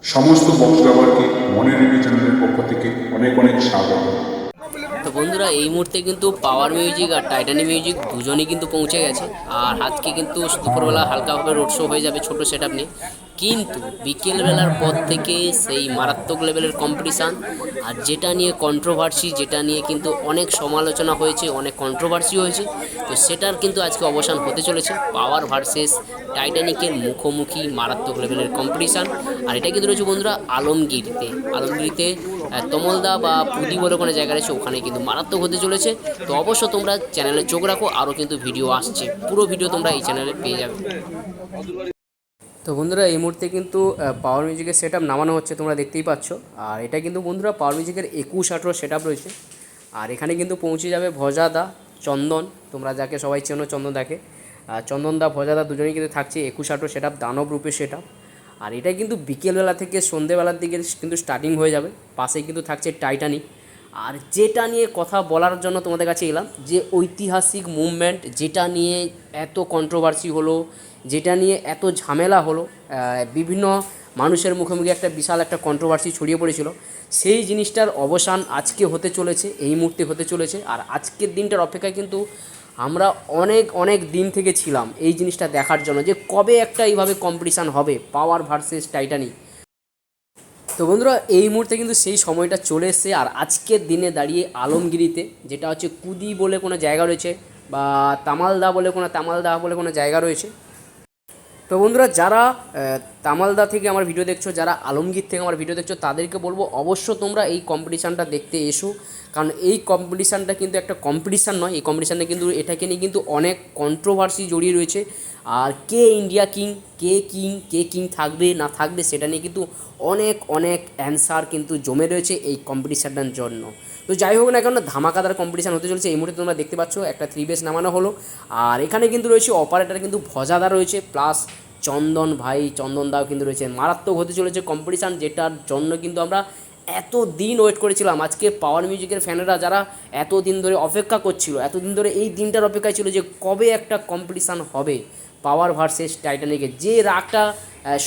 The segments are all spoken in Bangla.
সমস্ত বক্স ব্যবহারকে মনের রেডিও চ্যানেলের পক্ষ থেকে অনেক অনেক স্বাগত। তো বন্ধুরা এই মুহূর্তে কিন্তু পাওয়ার মিউজিক আর টাইটানিক মিউজিক দুজনই কিন্তু পৌঁছে গেছে। আর আজকে কিন্তু দুপুরবেলা হালকাভাবে রোড শো হয়ে যাবে ছোটো সেট আপ নিয়ে। কিন্তু বিকেলবেলার পর থেকে সেই মারাত্মক লেভেলের কম্পিটিশান, আর যেটা নিয়ে কন্ট্রোভার্সি, যেটা নিয়ে কিন্তু অনেক সমালোচনা হয়েছে, অনেক কন্ট্রোভার্সি হয়েছে, তো সেটার কিন্তু আজকে অবসান হতে চলেছে। পাওয়ার ভার্সেস টাইটানিকের মুখোমুখি মারাত্মক লেভেলের কম্পিটিশান। আর এটা কিন্তু রয়েছে বন্ধুরা আলমগিরিতে তমলদা বা পুদি বলে কোনো জায়গা রয়েছে, ওখানে কিন্তু মারাত্মক হতে চলেছে। তো অবশ্য তোমরা চ্যানেলে চোখ রাখো, আরও কিন্তু ভিডিও আসছে, পুরো ভিডিও তোমরা এই চ্যানেলে পেয়ে যাবে। তো বন্ধুরা এই মুহূর্তে কিন্তু পাওয়ার মিউজিকের সেট আপ নামানো হচ্ছে, তোমরা দেখতেই পাচ্ছ। আর এটা কিন্তু বন্ধুরা পাওয়ার মিউজিকের 21-18 সেট আপ রয়েছে। আর এখানে কিন্তু পৌঁছে যাবে ভজাদা, চন্দন, তোমরা যাকে সবাই চেনো চন্দন দাকে, চন্দন দা ভজাদা দুজনেই কিন্তু থাকছে 21-18 সেট আপ, দানব রূপে সেট আপ। আর এটা কিন্তু বিকেলবেলা থেকে সন্ধেবেলার দিকে কিন্তু স্টার্টিং হয়ে যাবে। পাশেই কিন্তু থাকছে টাইটানিক। আর যেটা নিয়ে কথা বলার জন্য তোমাদের কাছে এলাম, যে ঐতিহাসিক মুভমেন্ট, যেটা নিয়ে এত কন্ট্রোভার্সি হলো, যেটা নিয়ে এত ঝামেলা হলো, বিভিন্ন মানুষের মুখে মুখে একটা বিশাল একটা কন্ট্রোভার্সি ছড়িয়ে পড়েছিল, সেই জিনিসটার অবসান আজকে হতে চলেছে, এই মুহূর্তে হতে চলেছে। আর আজকের দিনটার অপেক্ষায় কিন্তু আমরা অনেক অনেক দিন থেকে ছিলাম এই জিনিসটা দেখার জন্য, যে কবে একটা এইভাবে কম্পিটিশান হবে পাওয়ার ভার্সেস টাইটানিক। তো বন্ধুরা এই মুহূর্তে কিন্তু সেই সময়টা চলে এসছে। আর আজকের দিনে দাঁড়িয়ে আলমগিরিতে, যেটা হচ্ছে কুদি বলে কোনো জায়গা রয়েছে, বা তামালদা বলে কোনো জায়গা রয়েছে। তো বন্ধুরা যারা তামালদা থেকে আমার ভিডিও দেখছো, যারা আলমগীর থেকে আমার ভিডিও দেখছো, তাদেরকে বলবো অবশ্য তোমরা এই কম্পিটিশানটা দেখতে এসো। কারণ এই কম্পিটিশানটা কিন্তু একটা কম্পিটিশান নয়, এই কম্পিটিশানে কিন্তু এটাকে নিয়ে কিন্তু অনেক কন্ট্রোভার্সি জড়িয়ে রয়েছে। আর কে ইন্ডিয়া কিং, কে কিং থাকবে না থাকবে, সেটা নিয়ে কিন্তু অনেক অনেক অ্যান্সার কিন্তু জমে রয়েছে এই কম্পিটিশানটার জন্য। তো যাই হোক না কেন, ধামাকাদার কম্পিটিশান হতে চলেছে। এই মুহূর্তে তোমরা দেখতে পাচ্ছ একটা 3 বেস নামানো হলো। আর এখানে কিন্তু রয়েছে অপারেটার কিন্তু ভজাদা রয়েছে, প্লাস চন্দন দাও কিন্তু রয়েছে। মারাত্মক হতে চলেছে কম্পিটিশান, যেটার জন্য কিন্তু আমরা এত দিন ওয়েট করেছিলাম। আজকে পাওয়ার মিউজিকের ফ্যানেরা যারা এতদিন ধরে অপেক্ষা করছিল, এতদিন ধরে এই দিনটার অপেক্ষায় ছিল যে কবে একটা কম্পিটিশান হবে পাওয়ার ভার্সেস টাইটানিকের। যে রাগটা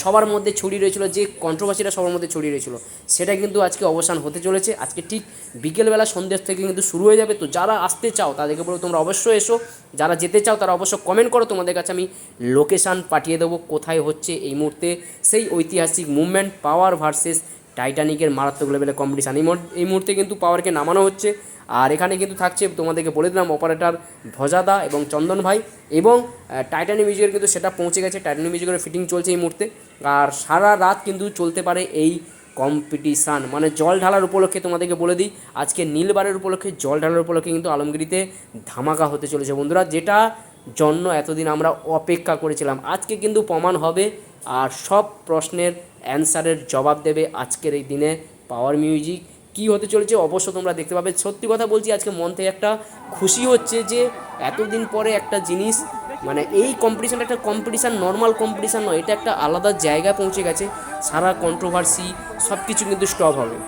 সবার মধ্যে ছড়িয়ে রয়েছিল, যে কন্ট্রোভার্সিটা সবার মধ্যে ছড়িয়ে রয়েছিল, সেটা কিন্তু আজকে অবসান হতে চলেছে। আজকে ঠিক বিকেলবেলা সন্ধ্যের থেকে কিন্তু শুরু হয়ে যাবে। তো যারা আসতে চাও তাদেরকে বলবো তোমরা অবশ্যই এসো, যারা যেতে চাও তারা অবশ্য কমেন্ট করো, তোমাদের কাছে আমি লোকেশান পাঠিয়ে দেবো কোথায় হচ্ছে এই মুহূর্তে সেই ঐতিহাসিক মুভমেন্ট পাওয়ার ভার্সেস টাইটানিকের মারাত্মক লেভেলের কম্পিটিশান। এই মুহূর্তে কিন্তু পাওয়ারকে নামানো হচ্ছে। আর এখানে কিন্তু থাকছে, তোমাদেরকে বলে দিলাম, অপারেটর ভজাদা এবং চন্দন ভাই, এবং টাইটানিক মিউজিকের কিন্তু সেটা পৌঁছে গেছে। টাইটানিক মিউজিকের ফিটিং চলছে এই মুহূর্তে। আর সারা রাত কিন্তু চলতে পারে এই কম্পিটিশান। মানে জল ঢালার উপলক্ষে তোমাদেরকে বলে দিই, আজকে নীলবারের উপলক্ষে, জল ঢালার উপলক্ষে কিন্তু আলমগিরিতে ধামাকা হতে চলেছে বন্ধুরা, যেটা জন্য এতদিন আমরা অপেক্ষা করেছিলাম। আজকে কিন্তু প্রমাণ হবে, আর সব প্রশ্নের অ্যান্সারের জবাব দেবে আজকের এই দিনে পাওয়ার মিউজিক। কী হতে চলেছে অবশ্য তোমরা দেখতে পাবে। সত্যি কথা বলছি, আজকে মন থেকে একটা খুশি হচ্ছে যে এতদিন পরে একটা জিনিস, মানে এই কম্পিটিশানটা একটা কম্পিটিশান, নর্মাল কম্পিটিশান নয়, এটা একটা আলাদা জায়গায় পৌঁছে গেছে। সারা কন্ট্রোভার্সি সব কিছু কিন্তু স্টপ হবে।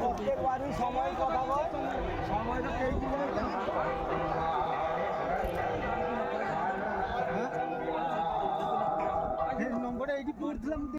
প্রত্যেকবারই সময় কথা বল, সময়টা কেউ নম্বরটা এইটি পড়ছিলাম।